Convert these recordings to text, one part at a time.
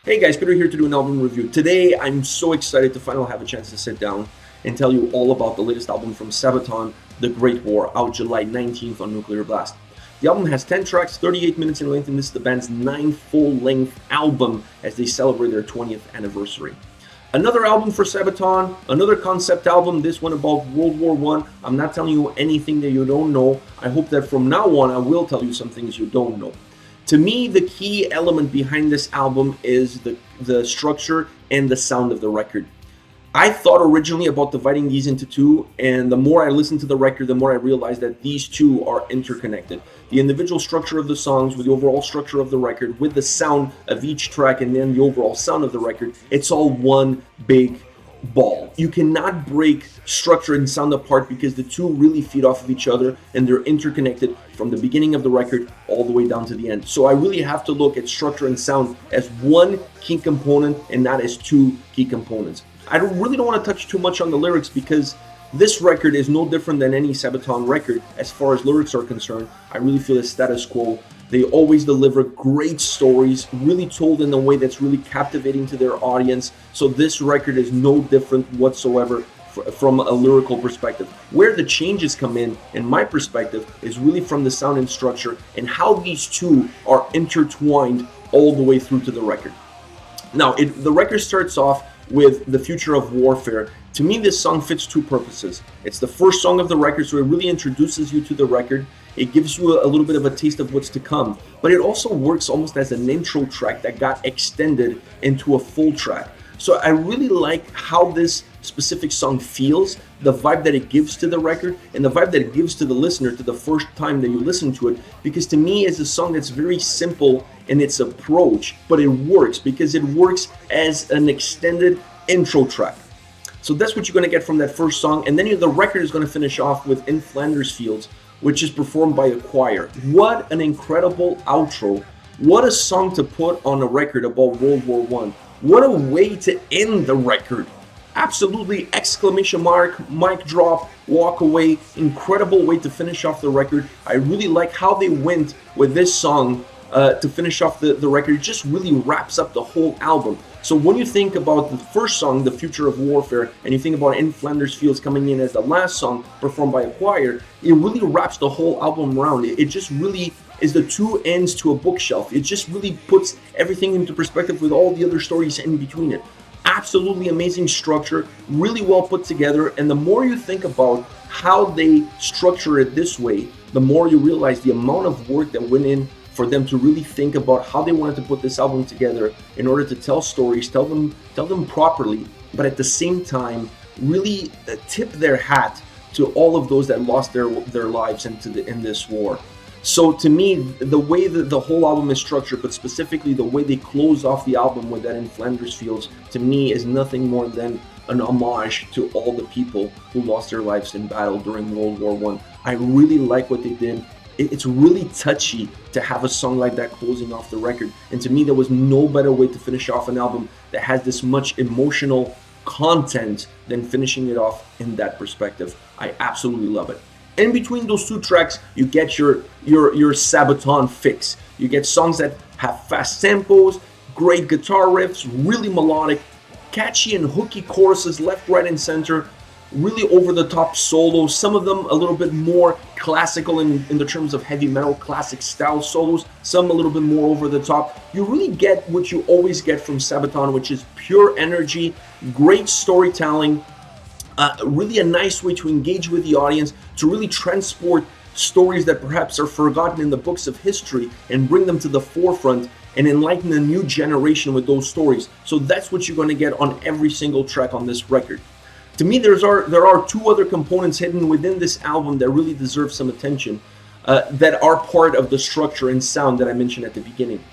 Hey guys, Peter here to do an album review. Today, I'm so excited to finally have a chance to sit down and tell you all about the latest album from Sabaton, The Great War, out July 19th on Nuclear Blast. The album has 10 tracks, 38 minutes in length, and this is the band's 9th full-length album as they celebrate their 20th anniversary. Another album for Sabaton, another concept album, this one about World War I. I'm not telling you anything that you don't know. I hope that from now on, I will tell you some things you don't know. To me, the key element behind this album is the structure and the sound of the record. I thought originally about dividing these into two, and the more I listened to the record, the more I realized that these two are interconnected. The individual structure of the songs with the overall structure of the record, with the sound of each track, and then the overall sound of the record, it's all one big ball. You cannot break structure and sound apart because the two really feed off of each other and they're interconnected from the beginning of the record all the way down to the end. So I really have to look at structure and sound as one key component and not as two key components. I really don't want to touch too much on the lyrics because this record is no different than any Sabaton record as far as lyrics are concerned. I really feel it's status quo. They always deliver great stories, really told in a way that's really captivating to their audience. So this record is no different whatsoever from a lyrical perspective. Where the changes come in my perspective, is really from the sound and structure and how these two are intertwined all the way through to the record. Now, the record starts off with The Future of Warfare. To me, this song fits two purposes. It's the first song of the record, so it really introduces you to the record. It gives you a little bit of a taste of what's to come, but it also works almost as an intro track that got extended into a full track. So I really like how this specific song feels, the vibe that it gives to the record, and the vibe that it gives to the listener to the first time that you listen to it, because to me it's a song that's very simple in its approach, but it works because it works as an extended intro track. So that's what you're going to get from that first song, and then the record is going to finish off with In Flanders Fields, which is performed by a choir. What an incredible outro. What a song to put on a record about World War I. What a way to end the record. Absolutely, exclamation mark, mic drop, walk away. Incredible way to finish off the record. I really like how they went with this song to finish off the record. It just really wraps up the whole album. So when you think about the first song, The Future of Warfare, and you think about In Flanders Fields coming in as the last song performed by a choir, it really wraps the whole album around. It just really is the two ends to a bookshelf. It just really puts everything into perspective with all the other stories in between it. Absolutely amazing structure, really well put together, and the more you think about how they structure it this way, the more you realize the amount of work that went in for them to really think about how they wanted to put this album together in order to tell stories, tell them properly, but at the same time really tip their hat to all of those that lost their lives in this war. So to me, the way that the whole album is structured, but specifically the way they close off the album with that In Flanders Fields, to me is nothing more than an homage to all the people who lost their lives in battle during World War I. I really like what they did. It's really touchy to have a song like that closing off the record. And to me, there was no better way to finish off an album that has this much emotional content than finishing it off in that perspective. I absolutely love it. In between those two tracks, you get your Sabaton fix. You get songs that have fast tempos, great guitar riffs, really melodic, catchy and hooky choruses left, right, and center, really over-the-top solos, some of them a little bit more classical in the terms of heavy metal, classic style solos, some a little bit more over the top. You really get what you always get from Sabaton, which is pure energy, great storytelling, really a nice way to engage with the audience, to really transport stories that perhaps are forgotten in the books of history and bring them to the forefront and enlighten a new generation with those stories. So that's what you're going to get on every single track on this record. To me, there are two other components hidden within this album that really deserve some attention, that are part of the structure and sound that I mentioned at the beginning.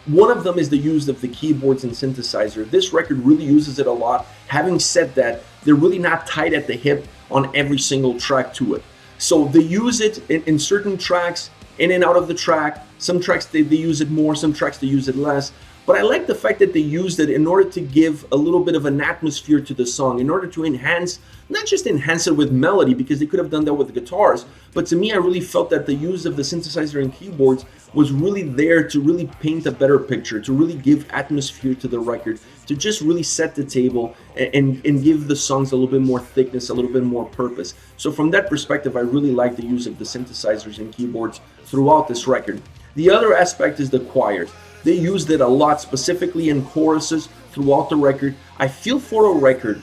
One of them is the use of the keyboards and synthesizer. This record really uses it a lot. Having said that, they're really not tied at the hip on every single track to it. So they use it in certain tracks, in and out of the track. Some tracks they use it more, some tracks they use it less. but I like the fact that they used it in order to give a little bit of an atmosphere to the song, in order to enhance, not just enhance it with melody, because they could have done that with the guitars, but to me I really felt that the use of the synthesizer and keyboards was really there to really paint a better picture, to really give atmosphere to the record, to just really set the table and give the songs a little bit more thickness, a little bit more purpose. So from that perspective, I really like the use of the synthesizers and keyboards throughout this record. The other aspect is the choir. They used it a lot, specifically in choruses throughout the record. I feel for a record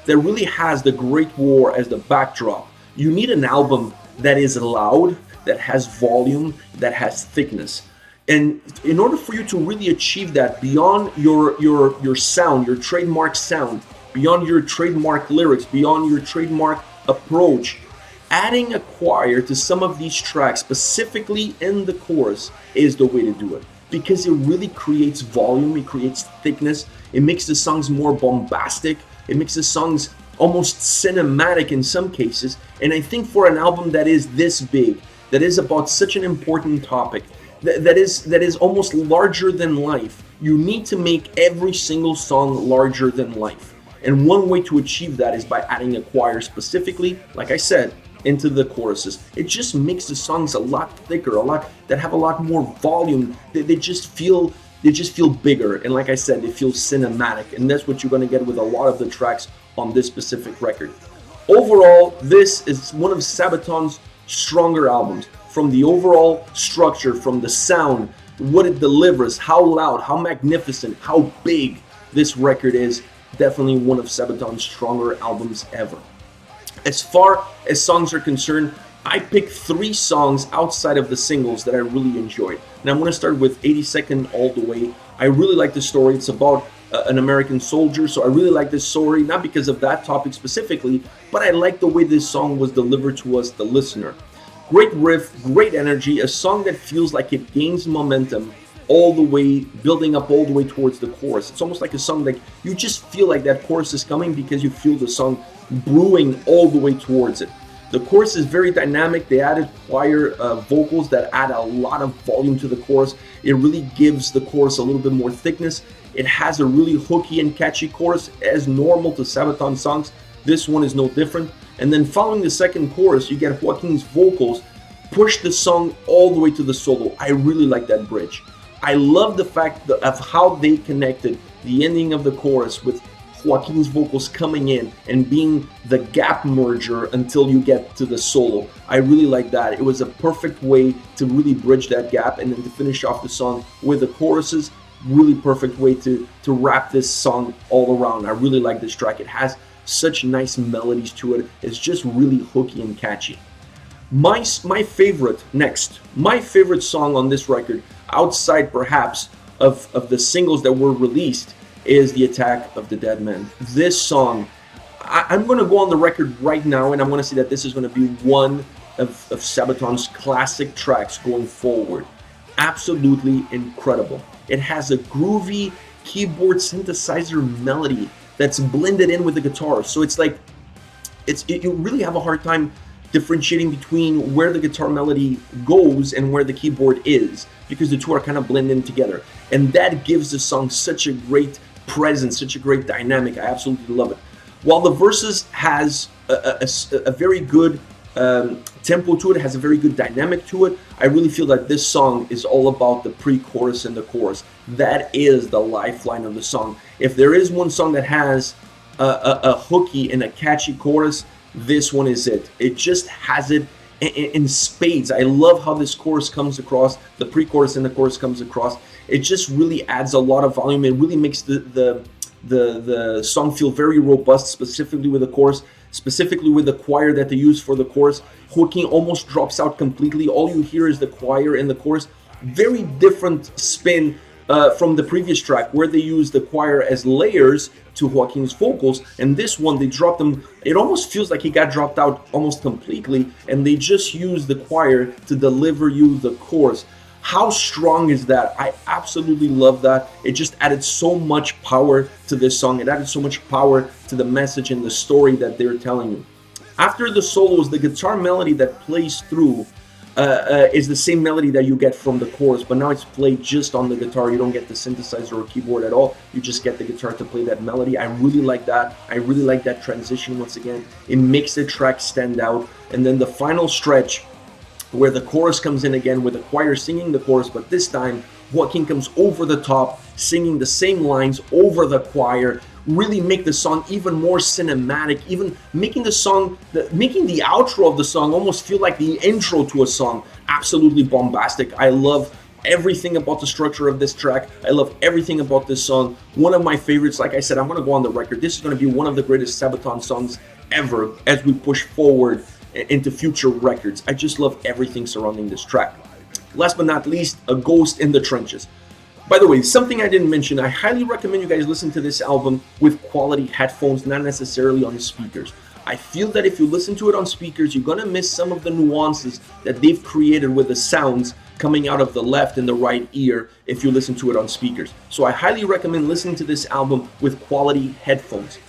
that really has the Great War as the backdrop, you need an album that is loud, that has volume, that has thickness. And in order for you to really achieve that beyond your sound, your trademark sound, beyond your trademark lyrics, beyond your trademark approach, adding a choir to some of these tracks, specifically in the chorus, is the way to do it. Because it really creates volume, it creates thickness, it makes the songs more bombastic, it makes the songs almost cinematic in some cases. And I think for an album that is this big, that is about such an important topic, that is almost larger than life, you need to make every single song larger than life. And one way to achieve that is by adding a choir, specifically, like I said, into the choruses. It just makes the songs a lot thicker, that have a lot more volume. They just feel bigger, and like I said, they feel cinematic, and that's what you're going to get with a lot of the tracks on this specific record. Overall, this is one of Sabaton's stronger albums. From the overall structure, from the sound, what it delivers, how loud, how magnificent, how big this record is, definitely one of Sabaton's stronger albums ever. As far as songs are concerned, I picked 3 songs outside of the singles that I really enjoyed. And I'm going to start with 82nd All the Way. I really like the story. It's about an American soldier, so I really like this story, not because of that topic specifically, but I like the way this song was delivered to us, the listener. Great riff, great energy, a song that feels like it gains momentum all the way, building up all the way towards the chorus. It's almost like a song like you just feel like that chorus is coming because you feel the song brewing all the way towards it. The chorus is very dynamic. They added choir vocals that add a lot of volume to the chorus. It really gives the chorus a little bit more thickness. It has a really hooky and catchy chorus, as normal to Sabaton songs. This one is no different. And then following the second chorus, you get Joaquin's vocals push the song all the way to the solo. I really like that bridge. I love the fact of how they connected the ending of the chorus with Joaquin's vocals coming in and being the gap merger until you get to the solo. I really like that. It was a perfect way to really bridge that gap and then to finish off the song with the choruses. Really perfect way to wrap this song all around. I really like this track. It has such nice melodies to it. It's just really hooky and catchy. My favorite song on this record, outside perhaps of the singles that were released, is The Attack of the Dead Man. This song, I'm going to go on the record right now and I'm going to say that this is going to be one of Sabaton's classic tracks going forward. Absolutely incredible. It has a groovy keyboard synthesizer melody that's blended in with the guitar. So it's like, you really have a hard time differentiating between where the guitar melody goes and where the keyboard is, because the two are kind of blended together. And that gives the song such a great presence, such a great dynamic. I absolutely love it. While the verses has a very good tempo to it, has a very good dynamic to it, I really feel that this song is all about the pre-chorus and the chorus. That is the lifeline of the song. If there is one song that has a hooky and a catchy chorus, this one is it. It just has it in spades. I love how this chorus comes across, the pre-chorus and the chorus comes across. It just really adds a lot of volume. It really makes the song feel very robust, specifically with the chorus, specifically with the choir that they use for the chorus. Hooking almost drops out completely. All you hear is the choir and the chorus. Very different spin from the previous track, where they use the choir as layers to Joaquin's vocals, and this one they dropped them. It almost feels like he got dropped out almost completely, and they just use the choir to deliver you the chorus. How strong is that? I absolutely love that. It just added so much power to this song. It added so much power to the message and the story that they're telling you. After the solos, the guitar melody that plays through is the same melody that you get from the chorus, but now it's played just on the guitar. You don't get the synthesizer or keyboard at all. You just get the guitar to play that melody. I really like that. I really like that transition once again. It makes the track stand out. And then the final stretch where the chorus comes in again with the choir singing the chorus, but this time Joaquin comes over the top, singing the same lines over the choir, really make the song even more cinematic, even making the song, making the outro of the song almost feel like the intro to a song. Absolutely bombastic. I love everything about the structure of this track. I love everything about this song. One of my favorites. Like I said, I'm going to go on the record. This is going to be one of the greatest Sabaton songs ever as we push forward into future records. I just love everything surrounding this track. Last but not least, A Ghost in the Trenches. By the way, something I didn't mention, I highly recommend you guys listen to this album with quality headphones, not necessarily on speakers. I feel that if you listen to it on speakers, you're going to miss some of the nuances that they've created with the sounds coming out of the left and the right ear if you listen to it on speakers. So I highly recommend listening to this album with quality headphones.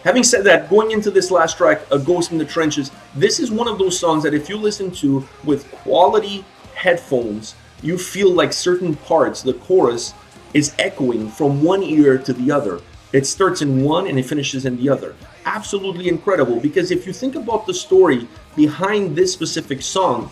Having said that, going into this last track, A Ghost in the Trenches, this is one of those songs that if you listen to with quality headphones, you feel like certain parts, the chorus, is echoing from one ear to the other. It starts in one and it finishes in the other. Absolutely incredible, because if you think about the story behind this specific song,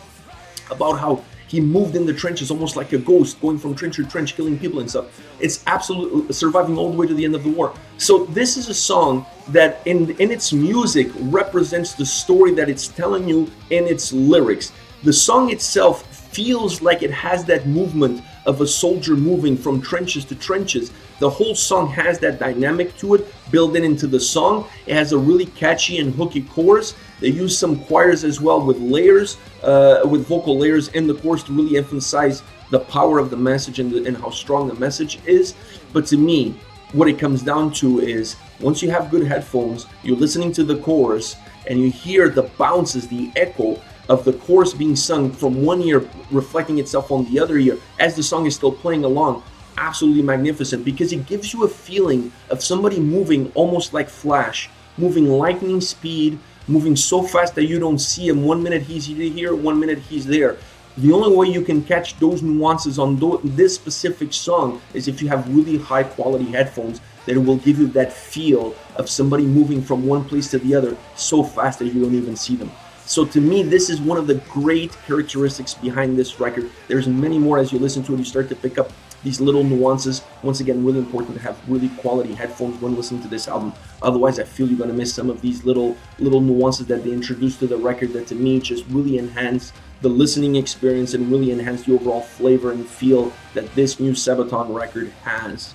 about how he moved in the trenches almost like a ghost, going from trench to trench, killing people and stuff. It's absolutely surviving all the way to the end of the war. So this is a song that in its music represents the story that it's telling you in its lyrics. The song itself feels like it has that movement of a soldier moving from trenches to trenches. The whole song has that dynamic to it built into the song. It has a really catchy and hooky chorus. They use some choirs as well with layers, with vocal layers in the chorus to really emphasize the power of the message and how strong the message is. But to me, what it comes down to is once you have good headphones, you're listening to the chorus and you hear the bounces, the echo of the chorus being sung from one ear reflecting itself on the other ear as the song is still playing along. Absolutely magnificent, because it gives you a feeling of somebody moving almost like Flash, moving lightning speed, moving so fast that you don't see him. 1 minute he's here, 1 minute he's there. The only way you can catch those nuances on this specific song is if you have really high quality headphones that will give you that feel of somebody moving from one place to the other so fast that you don't even see them. So to me, this is one of the great characteristics behind this record. There's many more as you listen to it. You start to pick up these little nuances. Once again, really important to have really quality headphones when listening to this album. Otherwise, I feel you're going to miss some of these little nuances that they introduced to the record that to me just really enhance the listening experience and really enhance the overall flavor and feel that this new Sabaton record has.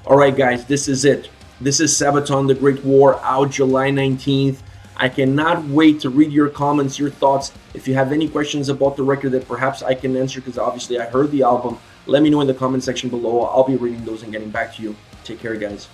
All right, guys, this is it. This is Sabaton, The Great War, out July 19th. I cannot wait to read your comments, your thoughts. If you have any questions about the record that perhaps I can answer, because obviously I heard the album, let me know in the comment section below. I'll be reading those and getting back to you. Take care, guys.